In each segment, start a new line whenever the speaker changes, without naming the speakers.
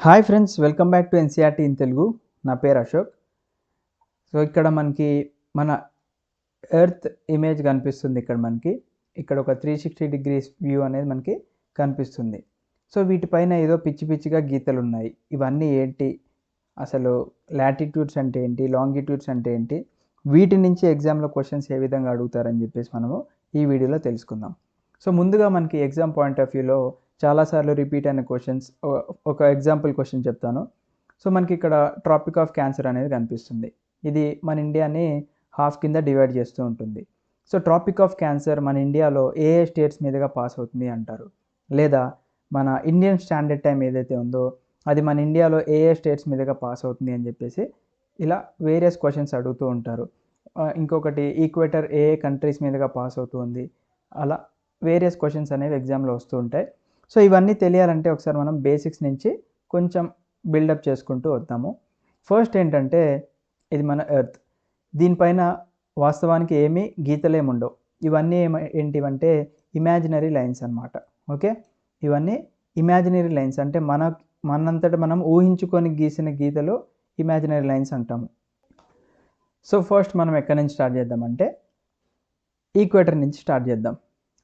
Hi friends, welcome back to NCERT in Telugu. నా పేరు Ashok. So ఇక్కడ మనకి మన ఎర్త్ ఇమేజ్ కనిపిస్తుంది. ఇక్కడ ఒక 360 డిగ్రీస్ వ్యూ అనేది మనకి కనిపిస్తుంది. సో వీటిపైన ఏదో పిచ్చి పిచ్చిగా గీతలు ఉన్నాయి. ఇవన్నీ ఏంటి, అసలు లాటిట్యూడ్స్ అంటే ఏంటి, లాంగిట్యూడ్స్ అంటే ఏంటి, వీటి నుంచి ఎగ్జామ్లో క్వశ్చన్స్ ఏ విధంగా అడుగుతారని చెప్పేసి మనము ఈ వీడియోలో తెలుసుకుందాం. సో ముందుగా మనకి ఎగ్జామ్ పాయింట్ ఆఫ్ వ్యూలో చాలాసార్లు రిపీట్ అయిన క్వశ్చన్స్, ఒక ఎగ్జాంపుల్ క్వశ్చన్ చెప్తాను. సో మనకి ఇక్కడ ట్రాపిక్ ఆఫ్ క్యాన్సర్ అనేది కనిపిస్తుంది. ఇది మన ఇండియాని హాఫ్ కింద డివైడ్ చేస్తూ ఉంటుంది. సో ట్రాపిక్ ఆఫ్ క్యాన్సర్ మన ఇండియాలో ఏ ఏ స్టేట్స్ మీదుగా పాస్ అవుతుంది అంటారు, లేదా మన ఇండియన్ స్టాండర్డ్ టైం ఏదైతే ఉందో అది మన ఇండియాలో ఏ ఏ స్టేట్స్ మీదుగా పాస్ అవుతుంది అని చెప్పేసి ఇలా వేరియస్ క్వశ్చన్స్ అడుగుతూ ఉంటారు. ఇంకొకటి ఈక్వేటర్ ఏ ఏ కంట్రీస్ మీదుగా పాస్ అవుతుంది, అలా వేరియస్ క్వశ్చన్స్ అనేవి ఎగ్జామ్లో వస్తూ ఉంటాయి. సో ఇవన్నీ తెలియాలంటే ఒకసారి మనం బేసిక్స్ నుంచి కొంచెం బిల్డప్ చేసుకుంటూ వద్దాము. ఫస్ట్ ఏంటంటే, ఇది మన ఎర్త్. దీనిపైన వాస్తవానికి ఏమీ గీతలేమి ఉండవు. ఇవన్నీ ఏంటివంటే ఇమాజినరీ లైన్స్ అన్నమాట. ఓకే, ఇవన్నీ ఇమాజినరీ లైన్స్ అంటే మనంతటా మనం ఊహించుకొని గీసిన గీతలు ఇమాజినరీ లైన్స్ అంటాము. సో ఫస్ట్ మనం ఎక్కడి నుంచి స్టార్ట్ చేద్దామంటే ఈక్వేటర్ నుంచి స్టార్ట్ చేద్దాం.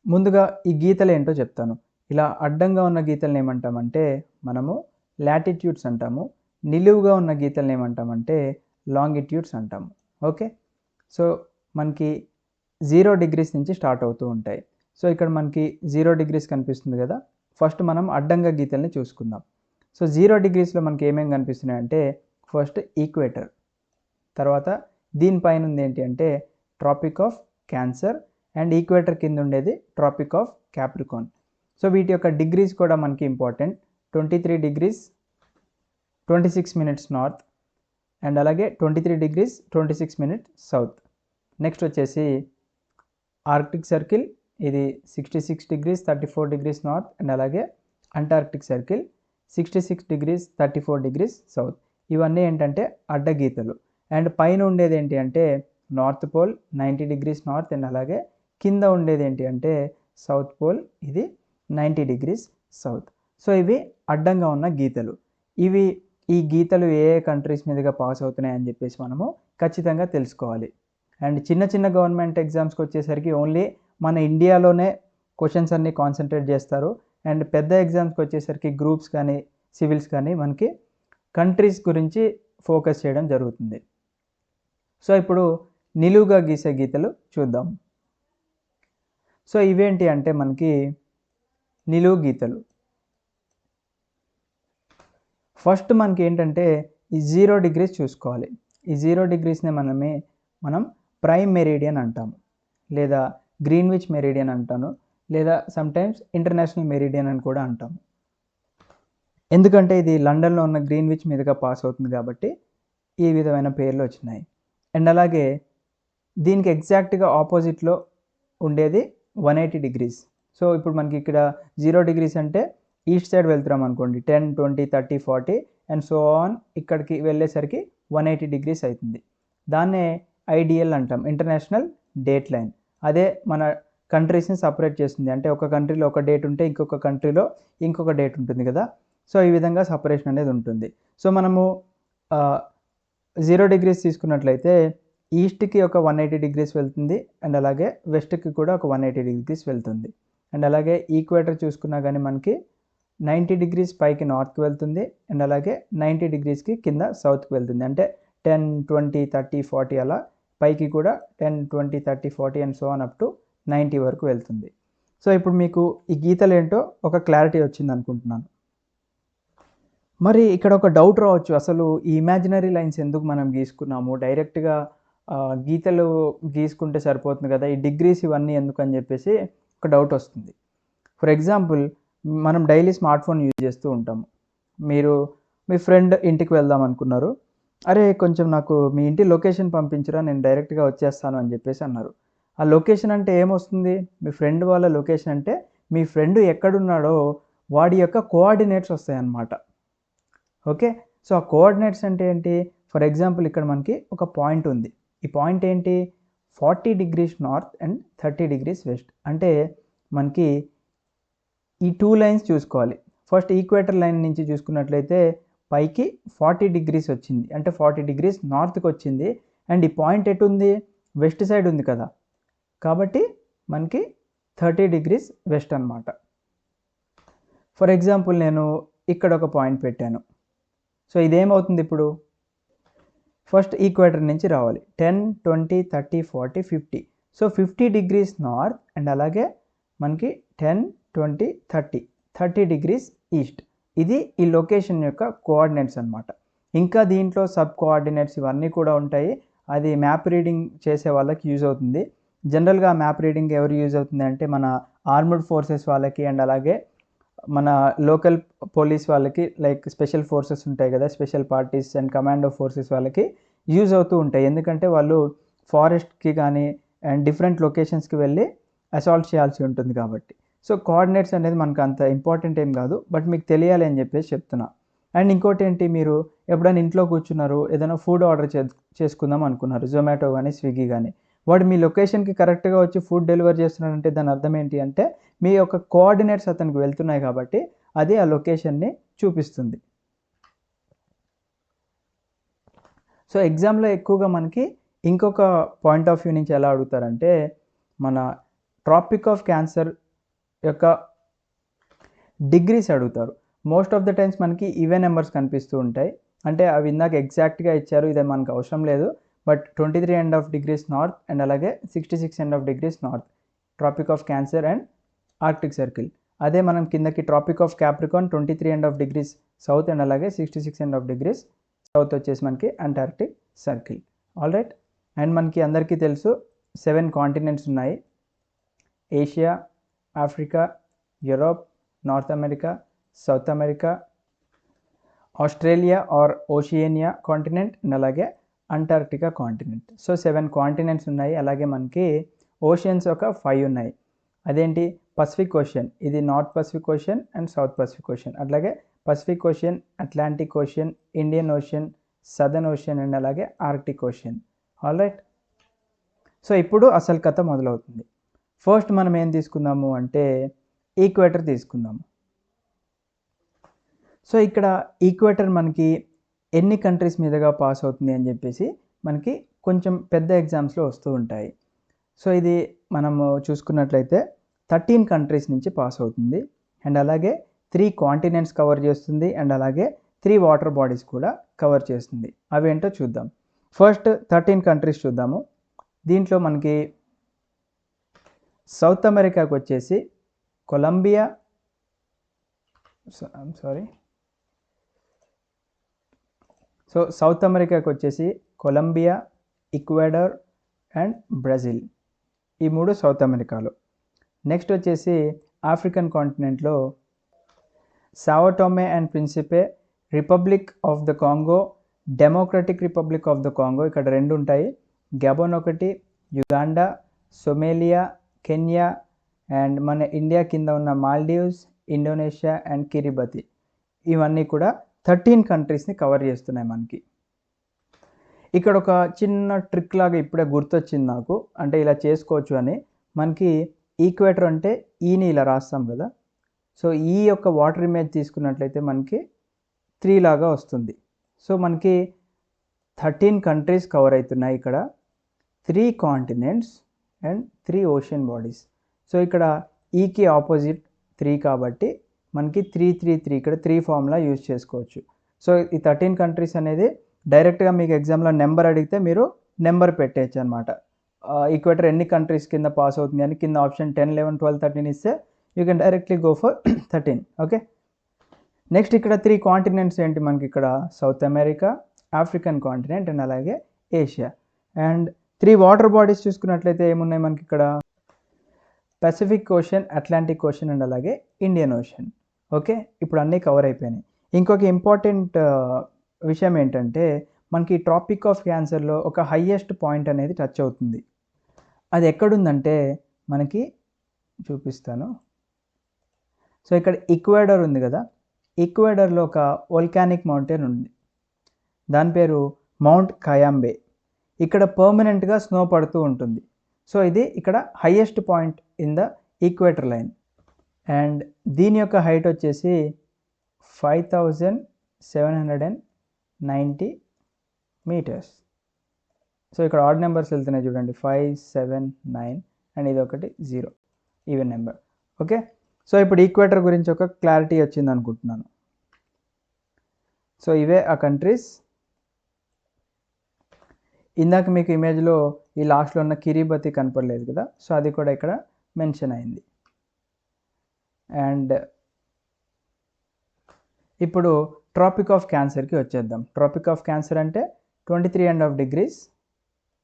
ముందుగా ఈ గీతలు ఏంటో చెప్తాను. ఇలా అడ్డంగా ఉన్న గీతలను ఏమంటామంటే మనము లాటిట్యూడ్స్ అంటాము. నిలువుగా ఉన్న గీతలను ఏమంటామంటే లాంగిట్యూడ్స్ అంటాము. ఓకే, సో మనకి 0 డిగ్రీస్ నుంచి స్టార్ట్ అవుతూ ఉంటాయి. సో ఇక్కడ మనకి 0 డిగ్రీస్ కనిపిస్తుంది కదా. ఫస్ట్ మనం అడ్డంగా గీతల్ని చూసుకుందాం. సో 0 డిగ్రీస్లో మనకి ఏమేమి కనిపిస్తున్నాయంటే ఫస్ట్ ఈక్వేటర్, తర్వాత దీనిపైన ఉంది ఏంటి అంటే Tropic of Cancer, and equator కింద ఉండేది ట్రాపిక్ ఆఫ్ క్యాప్రికాన్. సో వీటి యొక్క డిగ్రీస్ కూడా మనకి important. 23 degrees 26 minutes north, and అలాగే 23 డిగ్రీస్ 26 మినిట్స్ సౌత్. నెక్స్ట్ వచ్చేసి ఆర్క్టిక్ సర్కిల్, ఇది 66 డిగ్రీస్ 34 డిగ్రీస్ నార్త్, అండ్ అలాగే Antarctic Circle 66 degrees 34 degrees south. ఇవన్నీ ఏంటంటే అడ్డగీతలు. అండ్ పైన ఉండేది ఏంటి అంటే north pole 90 degrees north, and అలాగే కింద ఉండేది ఏంటి అంటే సౌత్ పోల్, ఇది 90 డిగ్రీస్ సౌత్. సో ఇవి అడ్డంగా ఉన్న గీతలు. ఈ గీతలు ఏ ఏ కంట్రీస్ మీదుగా పాస్ అవుతున్నాయి అని చెప్పేసి మనము ఖచ్చితంగా తెలుసుకోవాలి. అండ్ చిన్న చిన్న గవర్నమెంట్ ఎగ్జామ్స్కి వచ్చేసరికి ఓన్లీ మన ఇండియాలోనే క్వశ్చన్స్ అన్నీ కాన్సన్ట్రేట్ చేస్తారు. అండ్ పెద్ద ఎగ్జామ్స్కి వచ్చేసరికి గ్రూప్స్ కానీ సివిల్స్ కానీ మనకి కంట్రీస్ గురించి ఫోకస్ చేయడం జరుగుతుంది. సో ఇప్పుడు నిలువుగా గీసే గీతలు చూద్దాం. సో ఇవేంటి అంటే మనకి నిలువు గీతలు. ఫస్ట్ మనకి ఏంటంటే ఈ 0 డిగ్రీస్ చూసుకోవాలి. ఈ 0 డిగ్రీస్నే మనం ప్రైమ్ మెరీడియన్ అంటాము, లేదా గ్రీన్విచ్ మెరీడియన్ అంటాను, లేదా సమ్టైమ్స్ ఇంటర్నేషనల్ మెరీడియన్ అని కూడా అంటాము. ఎందుకంటే ఇది లండన్లో ఉన్న గ్రీన్విచ్ మీదుగా పాస్ అవుతుంది కాబట్టి ఈ విధమైన పేర్లు వచ్చినాయి. అండ్ అలాగే దీనికి ఎగ్జాక్ట్గా ఆపోజిట్లో ఉండేది 180 డిగ్రీస్. సో ఇప్పుడు మనకి ఇక్కడ 0 డిగ్రీస్ అంటే ఈస్ట్ సైడ్ వెళ్తున్నాం అనుకోండి, 10, 20, 30, 40 అండ్ సో ఆన్. ఇక్కడికి వెళ్ళేసరికి 180 డిగ్రీస్ అవుతుంది. దాన్నే ఐడిఎల్ అంటాం, ఇంటర్నేషనల్ డేట్ లైన్. అదే మన కంట్రీస్ని సపరేట్ చేస్తుంది. అంటే ఒక కంట్రీలో ఒక డేట్ ఉంటే ఇంకొక కంట్రీలో ఇంకొక డేట్ ఉంటుంది కదా. సో ఈ విధంగా సపరేషన్ అనేది ఉంటుంది. సో మనము 0 డిగ్రీస్ తీసుకున్నట్లయితే ఈస్ట్కి ఒక 180 డిగ్రీస్ వెళ్తుంది, అండ్ అలాగే వెస్ట్కి కూడా ఒక 180 డిగ్రీస్ వెళ్తుంది. అండ్ అలాగే ఈక్వేటర్ చూసుకున్నా కానీ మనకి 90 డిగ్రీస్ పైకి నార్త్కి వెళ్తుంది, అండ్ అలాగే 90 డిగ్రీస్కి కింద సౌత్కి వెళ్తుంది. అంటే 10, 20, 30, 40 అలా పైకి కూడా 10, 20, 30, 40 and so on up to 90 వరకు వెళ్తుంది. సో ఇప్పుడు మీకు ఈ గీతలు ఏంటో ఒక క్లారిటీ వచ్చింది అనుకుంటున్నాను. మరి ఇక్కడ ఒక డౌట్ రావచ్చు, అసలు ఈ ఇమాజినరీ లైన్స్ ఎందుకు మనం గీసుకున్నాము, డైరెక్ట్గా గీతలు గీసుకుంటే సరిపోతుంది కదా, ఈ డిగ్రీస్ ఇవన్నీ ఎందుకు అని చెప్పేసి ఒక డౌట్ వస్తుంది. ఫర్ ఎగ్జాంపుల్, మనం డైలీ స్మార్ట్ ఫోన్ యూజ్ చేస్తూ ఉంటాము. మీరు మీ ఫ్రెండ్ ఇంటికి వెళ్దాం అనుకున్నారు. అరే కొంచెం నాకు మీ ఇంటి లొకేషన్ పంపించరా, నేను డైరెక్ట్గా వచ్చేస్తాను అని చెప్పేసి అన్నారు. ఆ లొకేషన్ అంటే ఏమొస్తుంది, మీ ఫ్రెండ్ వాళ్ళ లొకేషన్ అంటే మీ ఫ్రెండ్ ఎక్కడున్నాడో వాడి యొక్క కోఆర్డినేట్స్ వస్తాయన్నమాట. ఓకే, సో ఆ కోఆర్డినేట్స్ అంటే ఏంటి, ఫర్ ఎగ్జాంపుల్ ఇక్కడ మనకి ఒక పాయింట్ ఉంది. ఈ పాయింట్ ఏంటి, 40 degrees north and 30 degrees west. అంటే మనకి ఈ 2 లైన్స్ చూసుకోవాలి. ఫస్ట్ ఈక్వేటర్ లైన్ నుంచి చూసుకున్నట్లయితే పైకి 40 డిగ్రీస్ వచ్చింది, అంటే 40 డిగ్రీస్ నార్త్కి వచ్చింది. అండ్ ఈ పాయింట్ ఎటు ఉంది, వెస్ట్ సైడ్ ఉంది కదా, కాబట్టి మనకి 30 డిగ్రీస్ వెస్ట్ అనమాట. ఫర్ ఎగ్జాంపుల్ నేను ఇక్కడ ఒక పాయింట్ పెట్టాను. సో ఇదేమవుతుంది ఇప్పుడు, ఫస్ట్ ఈక్వేటర్ నుంచి రావాలి. 10, 20, 30, 40, 50. సో 50 డిగ్రీస్ నార్త్ అండ్ అలాగే మనకి 10, 20, 30 డిగ్రీస్ ఈస్ట్. ఇది ఈ లొకేషన్ యొక్క కోఆర్డినేట్స్ అనమాట. ఇంకా దీంట్లో సబ్ కోఆర్డినేట్స్ ఇవన్నీ కూడా ఉంటాయి. అది మ్యాప్ రీడింగ్ చేసే వాళ్ళకి యూజ్ అవుతుంది. జనరల్గా మ్యాప్ రీడింగ్ ఎవరు యూజ్ అవుతుంది అంటే మన ఆర్మర్డ్ ఫోర్సెస్ వాళ్ళకి అండ్ అలాగే మన లోకల్ పోలీస్ వాళ్ళకి, లైక్ స్పెషల్ ఫోర్సెస్ ఉంటాయి కదా, special parties and commando forces వాళ్ళకి యూజ్ అవుతూ ఉంటాయి. ఎందుకంటే వాళ్ళు ఫారెస్ట్కి కానీ అండ్ డిఫరెంట్ లొకేషన్స్కి వెళ్ళి అసాల్ట్ చేయాల్సి ఉంటుంది కాబట్టి. సో కోఆర్డినేట్స్ అనేది మనకు అంత ఇంపార్టెంట్ ఏం కాదు, బట్ మీకు తెలియాలి అని చెప్పేసి చెప్తున్నా. అండ్ ఇంకోటి ఏంటి, మీరు ఎప్పుడైనా ఇంట్లో కూర్చున్నారు, ఏదైనా ఫుడ్ ఆర్డర్ చేసుకుందాం అనుకున్నారు, జొమాటో కానీ స్విగ్గీ కానీ, వాడు మీ లొకేషన్కి కరెక్ట్గా వచ్చి ఫుడ్ డెలివర్ చేస్తున్నాడంటే దాని అర్థం ఏంటి అంటే మీ యొక్క కోఆర్డినేట్స్ అతనికి వెళ్తున్నాయి కాబట్టి అది ఆ లొకేషన్ని చూపిస్తుంది. సో ఎగ్జామ్లో ఎక్కువగా మనకి ఇంకొక పాయింట్ ఆఫ్ వ్యూ నుంచి ఎలా అడుగుతారంటే మన ట్రాపిక్ ఆఫ్ క్యాన్సర్ యొక్క డిగ్రీస్ అడుగుతారు. మోస్ట్ ఆఫ్ ద టైమ్స్ మనకి ఈవెన్ నెంబర్స్ కనిపిస్తూ ఉంటాయి, అంటే అవి ఇందాక ఎగ్జాక్ట్గా ఇచ్చారు, ఇదే మనకు అవసరం లేదు. బట్ 23.5 డిగ్రీస్ నార్త్ అండ్ అలాగే 66.5 degrees north Tropic of Cancer and Arctic Circle. అదే మనం కిందకి Tropic of Capricorn 23.5 degrees south and అలాగే 66.5 డిగ్రీస్ సౌత్ వచ్చేసి మనకి Antarctic Circle. All right. And మనకి అందరికీ తెలుసు 7 కాంటినెంట్స్ ఉన్నాయి. Asia, Africa, Europe, North America, South America, Australia or Oceania continent and అలాగే అంటార్క్టికా కాంటినెంట్. సో 7 కాంటినెంట్స్ ఉన్నాయి. అలాగే మనకి ఓషియన్స్ ఒక 5 ఉన్నాయి. అదేంటి, పసిఫిక్ ఓషన్, ఇది North Pacific ocean and South Pacific Ocean, అట్లాగే Pacific Ocean, Atlantic Ocean, Indian Ocean, Southern Ocean and అలాగే Arctic Ocean. All right. So ఇప్పుడు అసలు కథ మొదలవుతుంది. ఫస్ట్ మనం ఏం తీసుకుందాము అంటే ఈక్వేటర్ తీసుకుందాము. సో ఇక్కడ ఈక్వేటర్ మనకి ఎన్ని కంట్రీస్ మీదుగా పాస్ అవుతుంది అని చెప్పేసి మనకి కొంచెం పెద్ద ఎగ్జామ్స్లో వస్తూ ఉంటాయి. సో ఇది మనము చూసుకున్నట్లయితే 13 కంట్రీస్ నుంచి పాస్ అవుతుంది అండ్ అలాగే 3 కాంటినెంట్స్ కవర్ చేస్తుంది అండ్ అలాగే 3 వాటర్ బాడీస్ కూడా కవర్ చేస్తుంది. అవేంటో చూద్దాం. ఫస్ట్ 13 కంట్రీస్ చూద్దాము. దీంట్లో మనకి సౌత్ అమెరికాకు వచ్చేసి కొలంబియా, సో సౌత్ అమెరికాకు వచ్చేసి కొలంబియా, ఈక్వెడార్ అండ్ బ్రెజిల్, ఈ 3 సౌత్ అమెరికాలో. నెక్స్ట్ వచ్చేసి ఆఫ్రికన్ కాంటినెంట్లో Sao Tome and Principe, Republic of the Congo, Democratic Republic of the Congo, ఇక్కడ 2 ఉంటాయి. గబోన్ ఒకటి, యుగాండా, సొమేలియా, కెన్యా అండ్ మన ఇండియా కింద ఉన్న మాల్దీవ్స్, ఇండోనేషియా అండ్ కిరిబతి, ఇవన్నీ కూడా 13 కంట్రీస్ని కవర్ చేస్తున్నాయి మనకి. ఇక్కడ ఒక చిన్న ట్రిక్ లాగా ఇప్పుడే గుర్తొచ్చింది నాకు, అంటే ఇలా చేసుకోవచ్చు అని. మనకి ఈక్వేటర్ అంటే ఈని ఇలా రాస్తాం కదా, సో ఈ యొక్క వాటర్ ఇమేజ్ తీసుకున్నట్లయితే మనకి 3 లాగా వస్తుంది. సో మనకి 13 కంట్రీస్ కవర్ అవుతున్నాయి ఇక్కడ, 3 continents and 3 ocean bodies. So ఇక్కడ ఈకి ఆపోజిట్ 3 కాబట్టి మనకి 3-3-3 ఇక్కడ 3 ఫార్ములా యూజ్ చేసుకోవచ్చు. సో ఈ 13 కంట్రీస్ అనేది డైరెక్ట్గా మీకు ఎగ్జామ్లో నెంబర్ అడిగితే మీరు నెంబర్ పెట్టేయచ్చు అనమాట. ఈక్వేటర్ ఎన్ని కంట్రీస్ కింద పాస్ అవుతుంది అని కింద ఆప్షన్ 10, 11, 12, 13 ఇస్తే you can directly go for 13. Okay. Next ఇక్కడ 3 కాంటినెంట్స్ ఏంటి మనకి, ఇక్కడ South America, African continent and అలాగే ఏషియా. అండ్ 3 వాటర్ బాడీస్ చూసుకున్నట్లయితే ఏమున్నాయి మనకి ఇక్కడ, Pacific Ocean, Atlantic ocean and అలాగే ఇండియన్ ఓషన్. ఓకే, ఇప్పుడు అన్నీ కవర్ అయిపోయినాయి. ఇంకొక ఇంపార్టెంట్ విషయం ఏంటంటే మనకి ట్రాపిక్ ఆఫ్ క్యాన్సర్లో ఒక హయ్యెస్ట్ పాయింట్ అనేది టచ్ అవుతుంది. అది ఎక్కడుందంటే మనకి చూపిస్తాను. సో ఇక్కడ ఈక్వెడార్ ఉంది కదా, ఈక్వెడార్లో ఒక వోల్కానిక్ మౌంటైన్ ఉంది, దాని పేరు మౌంట్ కయాంబే. ఇక్కడ పర్మనెంట్గా స్నో పడుతూ ఉంటుంది. సో ఇది ఇక్కడ highest point in the equator line and దీని యొక్క హైట్ వచ్చేసి 5000 790 meters. సో ఇక్కడ ఆడ్ నెంబర్స్ వెళ్తున్నాయి చూడండి, 5, 7, 9 అండ్ ఇది ఒకటి 0 ఈవెన్ నెంబర్. ఓకే, సో ఇప్పుడు ఈక్వేటర్ గురించి ఒక క్లారిటీ వచ్చింది అనుకుంటున్నాను. సో ఇవే ఆ కంట్రీస్. ఇందాక మీకు ఇమేజ్లో ఈ లాస్ట్లో ఉన్న కిరిబతి కనపడలేదు కదా, సో అది కూడా ఇక్కడ మెన్షన్ అయింది. అండ్ ఇప్పుడు ట్రాపిక్ ఆఫ్ క్యాన్సర్కి వచ్చేద్దాం. ట్రాపిక్ ఆఫ్ క్యాన్సర్ అంటే 23.5 degrees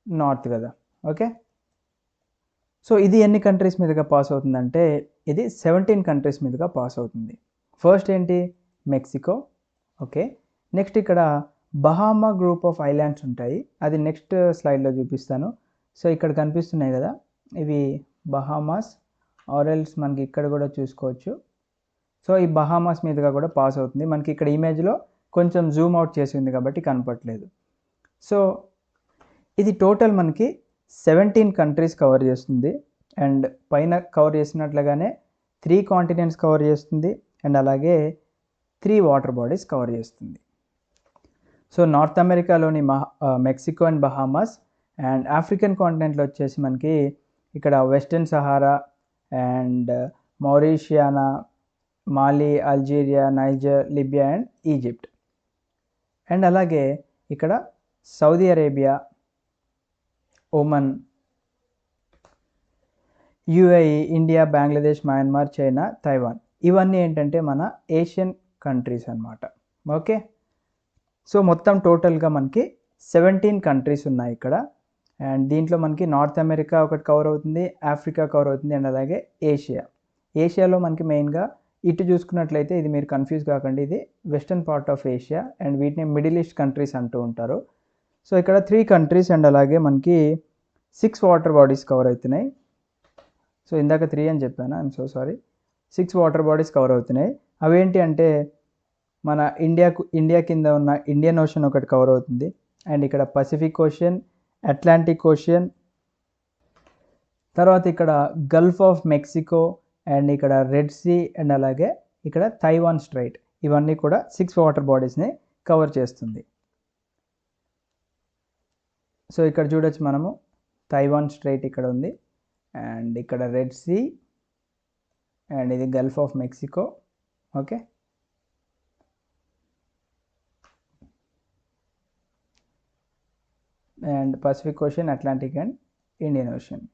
నార్త్ కదా. ఓకే, సో ఇది ఎన్ని కంట్రీస్ మీదుగా పాస్ అవుతుందంటే ఇది 17 కంట్రీస్ మీదుగా పాస్ అవుతుంది. ఫస్ట్ ఏంటి, మెక్సికో. ఓకే, నెక్స్ట్ ఇక్కడ బహామా గ్రూప్ ఆఫ్ ఐలాండ్స్ ఉంటాయి, అది నెక్స్ట్ స్లైడ్లో చూపిస్తాను. సో ఇక్కడ కనిపిస్తున్నాయి కదా, ఇవి బహామాస్, ఆరెల్స్ మనకి ఇక్కడ కూడా చూసుకోవచ్చు. సో ఈ బహామాస్ మీదుగా కూడా పాస్ అవుతుంది. మనకి ఇక్కడ ఇమేజ్లో కొంచెం జూమ్ అవుట్ చేసి ఉంది కాబట్టి కనపట్లేదు. సో ఇది టోటల్ మనకి 17 కంట్రీస్ కవర్ చేస్తుంది. అండ్ పైన కవర్ చేసినట్లుగానే 3 కాంటినెంట్స్ కవర్ చేస్తుంది అండ్ అలాగే 3 వాటర్ బాడీస్ కవర్ చేస్తుంది. సో నార్త్ అమెరికాలోని Mexico and Bahamas, and African కాంటినెంట్లో వచ్చేసి మనకి ఇక్కడ Western Sahara and Mauritania, Mali, Algeria, Niger, Libya and Egypt. And అలాగే ఇక్కడ Saudi Arabia, Oman, UAE, India, Bangladesh, Myanmar, China, Taiwan, ఇవన్నీ ఏంటంటే మన ఏషియన్ కంట్రీస్ అన్నమాట. ఓకే, సో మొత్తం టోటల్గా మనకి 17 కంట్రీస్ ఉన్నాయి ఇక్కడ. అండ్ దీంట్లో మనకి నార్త్ అమెరికా ఒకటి కవర్ అవుతుంది, ఆఫ్రికా కవర్ అవుతుంది అండ్ అలాగే ఏషియాలో మనకి మెయిన్గా ఇటు చూసుకున్నట్లయితే ఇది మీరు కన్ఫ్యూజ్ కాకండి, ఇది western part of Asia and వీటిని మిడిల్ ఈస్ట్ కంట్రీస్ అంటూ ఉంటారు. సో ఇక్కడ 3 కంట్రీస్ అండ్ అలాగే మనకి 6 వాటర్ బాడీస్ కవర్ అవుతున్నాయి. సో ఇందాక 3 అని చెప్పాను, I'm so sorry. 6 water bodies cover అవుతున్నాయి. అవేంటి అంటే మన ఇండియా కింద ఉన్న ఇండియన్ ఓషన్ ఒకటి కవర్ అవుతుంది, అండ్ ఇక్కడ పసిఫిక్ ఓషన్, అట్లాంటిక్ ఓషన్, తర్వాత ఇక్కడ గల్ఫ్ ఆఫ్ మెక్సికో అండ్ ఇక్కడ రెడ్ సీ అండ్ అలాగే ఇక్కడ తైవాన్ స్ట్రైట్, ఇవన్నీ కూడా 6 వాటర్ బాడీస్ని కవర్ చేస్తుంది. సో ఇక్కడ చూడొచ్చు మనము, తైవాన్ స్ట్రైట్ ఇక్కడ ఉంది అండ్ ఇక్కడ రెడ్ సీ అండ్ ఇది Gulf of Mexico. Okay, and Pacific Ocean, Atlantic and Indian Ocean.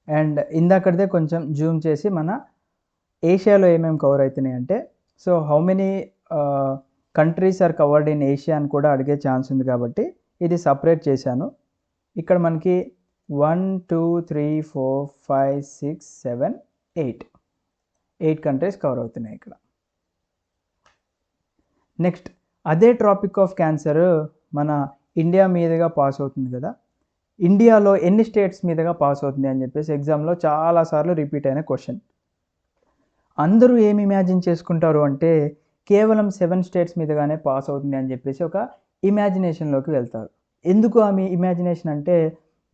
And ఇందాకదే కొంచెం జూమ్ చేసి మన ఏషియాలో ఏమేమి కవర్ అవుతున్నాయి అంటే, so how many countries are covered in Asia అని కూడా అడిగే ఛాన్స్ ఉంది కాబట్టి ఇది సపరేట్ చేశాను. ఇక్కడ మనకి 1, 2, 3, 4, 5, 6, 7, 8 కంట్రీస్ కవర్ అవుతున్నాయి ఇక్కడ. నెక్స్ట్ అదే ట్రాపిక్ ఆఫ్ క్యాన్సర్ మన ఇండియా మీదుగా పాస్ అవుతుంది కదా, ఇండియాలో ఎన్ని స్టేట్స్ మీదుగా పాస్ అవుతుంది అని చెప్పేసి ఎగ్జామ్లో చాలాసార్లు రిపీట్ అయిన క్వశ్చన్. అందరూ ఏమి ఇమాజిన్ చేసుకుంటారు అంటే కేవలం 7 స్టేట్స్ మీదుగానే పాస్ అవుతుంది అని చెప్పేసి ఒక ఇమాజినేషన్లోకి వెళ్తారు. ఎందుకు ఆమె ఇమాజినేషన్ అంటే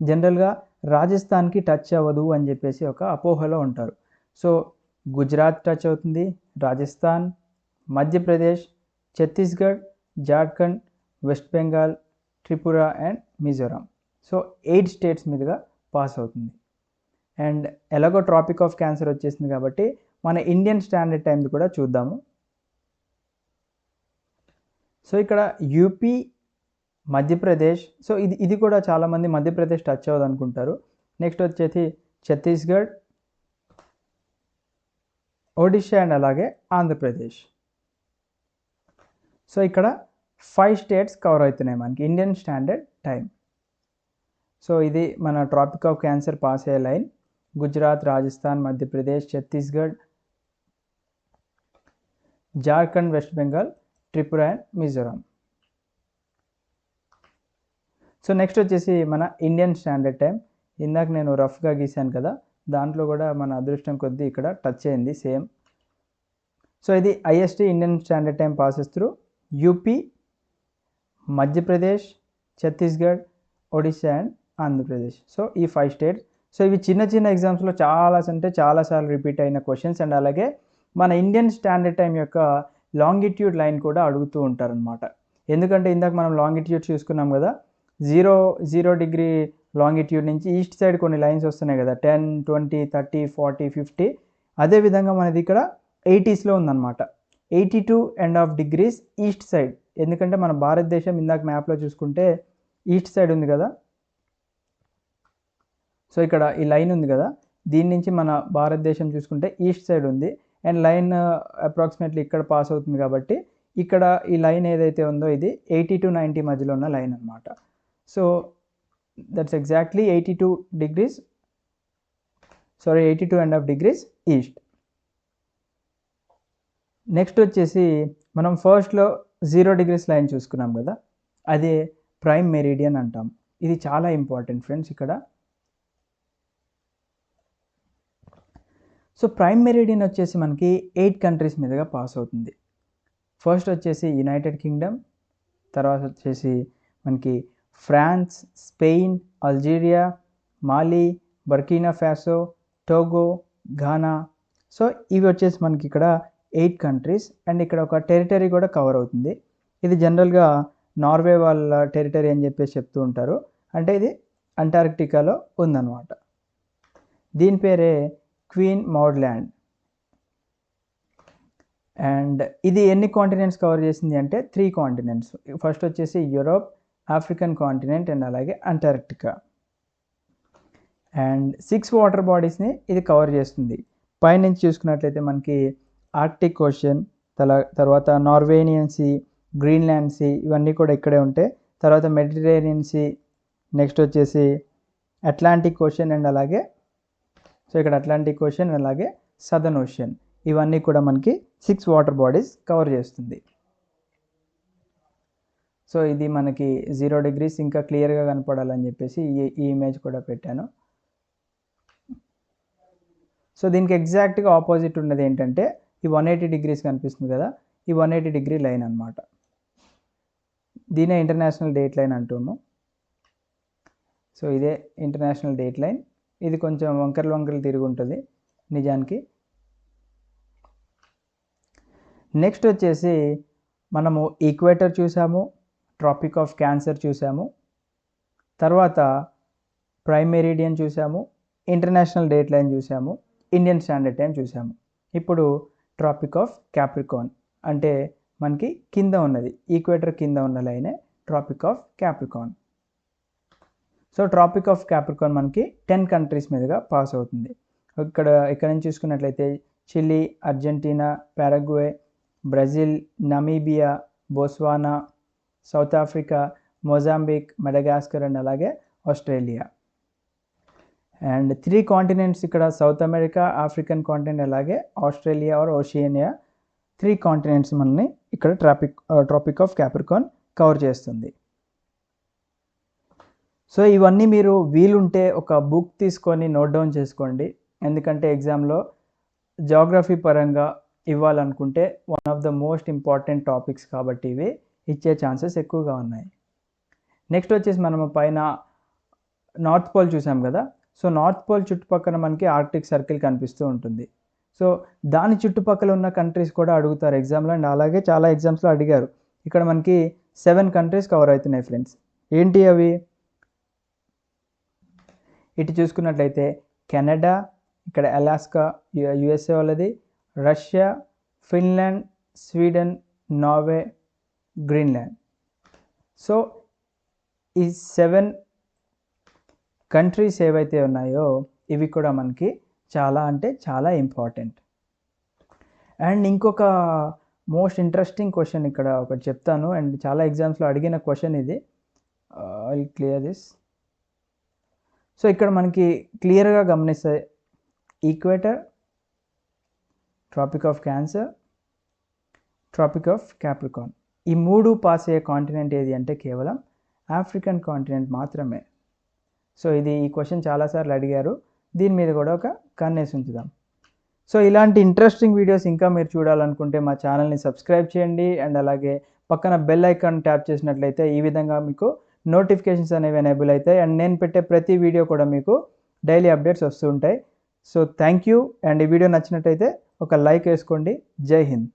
జనరల్గా రాజస్థాన్కి టచ్ అవ్వదు అని చెప్పేసి ఒక అపోహలో ఉంటారు. సో గుజరాత్ టచ్ అవుతుంది, Rajasthan, Madhya Pradesh, Chhattisgarh, Jharkhand, west Bengal, Tripura and Mizoram. So 8 states మీదుగా పాస్ అవుతుంది. అండ్ ఎలాగో ట్రాపిక్ ఆఫ్ క్యాన్సర్ వచ్చేసింది కాబట్టి మన ఇండియన్ స్టాండర్డ్ టైం కూడా చూద్దాము. సో ఇక్కడ యూపీ, మధ్యప్రదేశ్, సో ఇది కూడా చాలామంది మధ్యప్రదేశ్ టచ్ అవ్వదు అనుకుంటారు. నెక్స్ట్ వచ్చేసి ఛత్తీస్గఢ్, ఒడిషా అండ్ అలాగే ఆంధ్రప్రదేశ్. సో ఇక్కడ 5 స్టేట్స్ కవర్ అవుతున్నాయి మనకి ఇండియన్ స్టాండర్డ్ టైం. సో ఇది మన ట్రాపిక్ ఆఫ్ క్యాన్సర్ పాస్ అయ్యే line. Gujarat, Rajasthan, Madhya Pradesh, Chhattisgarh, Jharkhand, west Bengal, Tripura and Mizoram. So next వచ్చేసి మన ఇండియన్ స్టాండర్డ్ టైం. ఇందాక నేను రఫ్గా గీసాను కదా, దాంట్లో కూడా మన అదృష్టం కొద్దీ ఇక్కడ టచ్ అయింది సేమ్. సో ఇది IST Indian standard time passes through UP, Madhya Pradesh, Chhattisgarh, Odisha and Andhra Pradesh. So ఈ 5 స్టేట్స్. సో ఇవి చిన్న చిన్న ఎగ్జామ్స్లో చాలాసార్లు రిపీట్ అయిన క్వశ్చన్స్ అండ్ అలాగే మన ఇండియన్ స్టాండర్డ్ టైం యొక్క లాంగిట్యూడ్ లైన్ కూడా అడుగుతూ ఉంటారనమాట. ఎందుకంటే ఇందాక మనం లాంగిట్యూడ్ చూసుకున్నాం కదా, 0 డిగ్రీ లాంగిట్యూడ్ నుంచి ఈస్ట్ సైడ్ కొన్ని లైన్స్ వస్తున్నాయి కదా, 10, 20, 30, 40, 50. అదేవిధంగా మనది ఇక్కడ 80స్లో ఉందన్నమాట. 82.5 degrees ఈస్ట్ సైడ్. ఎందుకంటే మన భారతదేశం ఇందాక మ్యాప్లో చూసుకుంటే ఈస్ట్ సైడ్ ఉంది కదా, సో ఇక్కడ ఈ లైన్ ఉంది కదా, దీని నుంచి మన భారతదేశం చూసుకుంటే ఈస్ట్ సైడ్ ఉంది. అండ్ లైన్ అప్రాక్సిమేట్లీ ఇక్కడ పాస్ అవుతుంది కాబట్టి ఇక్కడ ఈ లైన్ ఏదైతే ఉందో ఇది 80 to 90 మధ్యలో ఉన్న లైన్ అనమాట. So that's exactly 82.5 degrees east. Next వచ్చేసి మనం ఫస్ట్లో 0 degrees లైన్ చూసుకున్నాం కదా, అదే ప్రైమ్ మెరిడియన్ అంటాం. ఇది చాలా ఇంపార్టెంట్ ఫ్రెండ్స్ ఇక్కడ. సో ప్రైమ్ మెరిడియన్ వచ్చేసి మనకి 8 కంట్రీస్ మీదుగా పాస్ అవుతుంది. ఫస్ట్ వచ్చేసి యునైటెడ్ కింగ్డమ్, తర్వాత వచ్చేసి మనకి ఫ్రాన్స్, స్పెయిన్, అల్జీరియా, మాలి, బర్కీనా ఫాసో, టోగో, ఘానా. సో ఇవి వచ్చేసి మనకి ఇక్కడ 8 కంట్రీస్. అండ్ ఇక్కడ ఒక టెరిటరీ కూడా కవర్ అవుతుంది. ఇది జనరల్గా నార్వే వాళ్ళ టెరిటరీ అని చెప్పేసి చెప్తూ ఉంటారు. అంటే ఇది అంటార్క్టికాలో ఉందన్నమాట. దీని పేరే క్వీన్ మౌడ్ ల్యాండ్. అండ్ ఇది ఎన్ని కాంటినెంట్స్ కవర్ చేసింది అంటే 3 కాంటినెంట్స్. ఫస్ట్ వచ్చేసి యూరోప్, ఆఫ్రికన్ కాంటినెంట్ అండ్ అలాగే అంటార్క్టికా. అండ్ 6 వాటర్ బాడీస్ని ఇది కవర్ చేస్తుంది. పైనుంచి చూసుకున్నట్లయితే మనకి ఆర్క్టిక్ ఓషన్, తర్వాత నార్వేనియన్ సీ, గ్రీన్లాండ్ సీ, ఇవన్నీ కూడా ఇక్కడే ఉంటాయి. తర్వాత మెడిటరేనియన్ సీ, నెక్స్ట్ వచ్చేసి అట్లాంటిక్ ఓషన్ అండ్ అలాగే సో ఇక్కడ అట్లాంటిక్ ఓషన్ అలాగే సదర్న్ ఓషన్, ఇవన్నీ కూడా మనకి 6 వాటర్ బాడీస్ కవర్ చేస్తుంది. సో ఇది మనకి 0 degrees ఇంకా క్లియర్గా కనపడాలని చెప్పేసి ఈ ఇమేజ్ కూడా పెట్టాను. సో దీనికి ఎగ్జాక్ట్గా ఆపోజిట్ ఉన్నది ఏంటంటే ఈ 180 degrees కనిపిస్తుంది కదా, ఈ 180 degree లైన్ అనమాట. దీనే ఇంటర్నేషనల్ డేట్ లైన్ అంటాము. సో ఇదే ఇంటర్నేషనల్ డేట్ లైన్. ఇది కొంచెం వంకరలు తిరిగి ఉంటుంది నిజానికి. నెక్స్ట్ వచ్చేసి మనము ఈక్వేటర్ చూసాము, ట్రాపిక్ ఆఫ్ క్యాన్సర్ చూసాము, తర్వాత ప్రైమ్ మెరిడియన్ చూసాము, ఇంటర్నేషనల్ డేట్ లైన్ చూసాము, ఇండియన్ స్టాండర్డ్ టైం చూసాము. ఇప్పుడు ట్రాపిక్ ఆఫ్ క్యాప్రికాన్ అంటే మనకి కింద ఉన్నది, ఈక్వేటర్ కింద ఉన్న లైనే Tropic of Capricorn. So Tropic of Capricorn మనకి 10 కంట్రీస్ మీదుగా పాస్ అవుతుంది. ఇక్కడ నుంచి చూసుకున్నట్లయితే Chile, Argentina, Paraguay, Brazil, Namibia, Botswana, South Africa, Mozambique, Madagascar and అలాగే ఆస్ట్రేలియా. అండ్ 3 కాంటినెంట్స్ ఇక్కడ సౌత్ అమెరికా, ఆఫ్రికన్ కాంటినెంట్ అలాగే ఆస్ట్రేలియా ఆర్ ఓషియనియా, 3 కాంటినెంట్స్ మనల్ని ఇక్కడ ట్రాపిక్ ఆఫ్ క్యాప్రికాన్ కవర్ చేస్తుంది. సో ఇవన్నీ మీరు వీలుంటే ఒక బుక్ తీసుకొని నోట్ డౌన్ చేసుకోండి. ఎందుకంటే ఎగ్జామ్లో జాగ్రఫీ పరంగా ఇవ్వాలనుకుంటే one of the most important topics కాబట్టి ఇవి ఇచ్చే ఛాన్సెస్ ఎక్కువగా ఉన్నాయి. నెక్స్ట్ వచ్చేసి మనము పైన నార్త్ పోల్ చూసాం కదా. సో నార్త్ పోల్ చుట్టుపక్కల మనకి ఆర్క్టిక్ సర్కిల్ కనిపిస్తూ ఉంటుంది. సో దాని చుట్టుపక్కల ఉన్న కంట్రీస్ కూడా అడుగుతారు ఎగ్జామ్లో, అండ్ అలాగే చాలా ఎగ్జామ్స్లో అడిగారు. ఇక్కడ మనకి 7 కంట్రీస్ కవర్ అవుతున్నాయి ఫ్రెండ్స్. ఏంటి అవి? ఇటు చూసుకున్నట్లయితే కెనడా, ఇక్కడ అలాస్కా యుఎస్ఏ వాళ్ళది, Russia, Finland, Sweden, Norway, Greenland. So ఈ 7 కంట్రీస్ ఏవైతే ఉన్నాయో ఇవి కూడా మనకి చాలా అంటే చాలా ఇంపార్టెంట్. అండ్ ఇంకొక మోస్ట్ ఇంట్రెస్టింగ్ క్వశ్చన్ ఇక్కడ ఒకటి చెప్తాను, అండ్ చాలా ఎగ్జామ్స్లో అడిగిన క్వశ్చన్ ఇది. I will clear this. So ఇక్కడ మనకి క్లియర్గా గమనిస్తే equator, Tropic of Cancer, Tropic of Capricorn, ఈ 3 పాస్ అయ్యే కాంటినెంట్ ఏది అంటే కేవలం ఆఫ్రికన్ కాంటినెంట్ మాత్రమే. సో ఇది ఈ క్వశ్చన్ చాలాసార్లు అడిగారు, దీని మీద కూడా ఒక కన్నేసి ఉంచుదాం. సో ఇలాంటి ఇంట్రెస్టింగ్ వీడియోస్ ఇంకా మీరు చూడాలనుకుంటే మా ఛానల్ని సబ్స్క్రైబ్ చేయండి. అండ్ అలాగే పక్కన బెల్ ఐకాన్ ట్యాప్ చేసినట్లయితే ఈ విధంగా మీకు నోటిఫికేషన్స్ అనేవి ఎనేబుల్ అవుతాయి. అండ్ నేను పెట్టే ప్రతి వీడియో కూడా మీకు డైలీ అప్డేట్స్ వస్తూ ఉంటాయి. So thank you. అండ్ ఈ వీడియో నచ్చినట్టయితే ఒక లైక్ వేసుకోండి. జై హింద్.